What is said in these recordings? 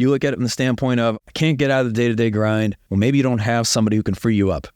You look at it from the standpoint of, I can't get out of the day-to-day grind. Well, maybe you don't have somebody who can free you up.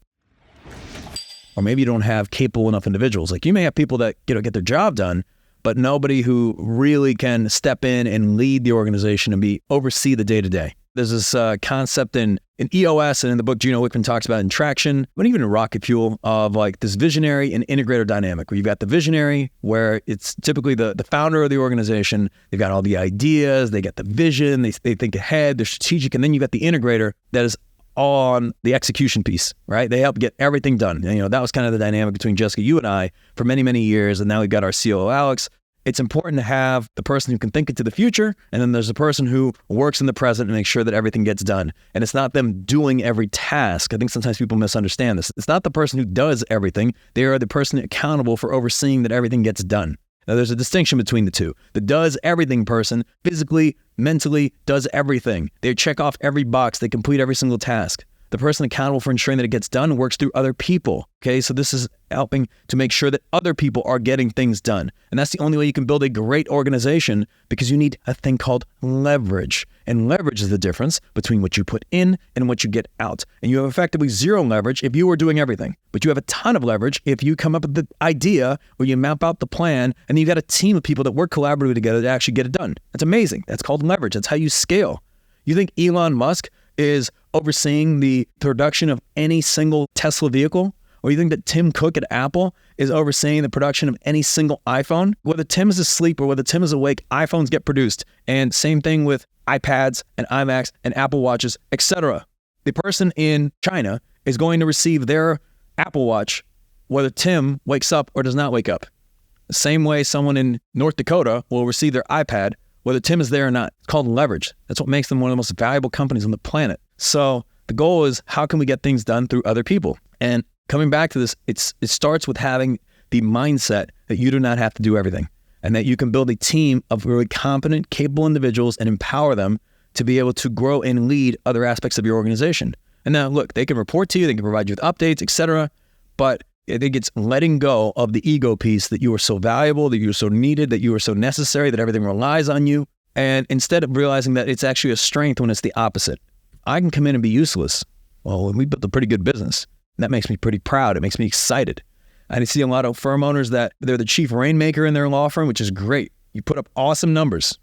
Or maybe you don't have capable enough individuals. Like you may have people that get their job done, but nobody who really can step in and lead the organization and oversee the day-to-day. There's this concept in EOS and in the book Gino Wickman talks about in Traction, but even in Rocket Fuel, of like this visionary and integrator dynamic, where you've got the visionary, where it's typically the founder of the organization. They've got all the ideas, they get the vision, they think ahead, they're strategic, and then you've got the integrator that is on the execution piece, right? They help get everything done. And, that was kind of the dynamic between Jessica, you and I for many, many years. And now we've got our COO, Alex. It's important to have the person who can think into the future, and then there's the person who works in the present and makes sure that everything gets done. And it's not them doing every task. I think sometimes people misunderstand this. It's not the person who does everything. They are the person accountable for overseeing that everything gets done. Now, there's a distinction between the two. The does everything person physically, mentally does everything. They check off every box. They complete every single task. The person accountable for ensuring that it gets done works through other people. Okay, so this is helping to make sure that other people are getting things done. And that's the only way you can build a great organization, because you need a thing called leverage. And leverage is the difference between what you put in and what you get out. And you have effectively zero leverage if you are doing everything. But you have a ton of leverage if you come up with the idea or you map out the plan, and you've got a team of people that work collaboratively together to actually get it done. That's amazing. That's called leverage. That's how you scale. You think Elon Musk is overseeing the production of any single Tesla vehicle? Or you think that Tim Cook at Apple is overseeing the production of any single iPhone? Whether Tim is asleep or whether Tim is awake, iPhones get produced. And same thing with iPads and iMacs and Apple Watches, etc. The person in China is going to receive their Apple Watch whether Tim wakes up or does not wake up. The same way someone in North Dakota will receive their iPad whether Tim is there or not. It's called leverage. That's what makes them one of the most valuable companies on the planet. So the goal is, how can we get things done through other people? And coming back to this, it starts with having the mindset that you do not have to do everything, and that you can build a team of really competent, capable individuals and empower them to be able to grow and lead other aspects of your organization. And now look, they can report to you, they can provide you with updates, etc. But I think it's letting go of the ego piece, that you are so valuable, that you are so needed, that you are so necessary, that everything relies on you. And instead of realizing that it's actually a strength when it's the opposite. I can come in and be useless. Well, we built a pretty good business. That makes me pretty proud. It makes me excited. I see a lot of firm owners that they're the chief rainmaker in their law firm, which is great. You put up awesome numbers.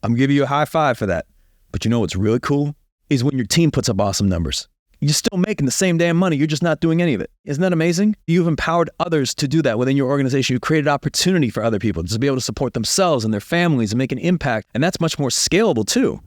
I'm giving you a high five for that. But you know what's really cool is when your team puts up awesome numbers. You're still making the same damn money. You're just not doing any of it. Isn't that amazing? You've empowered others to do that within your organization. You created opportunity for other people to be able to support themselves and their families and make an impact. And that's much more scalable too.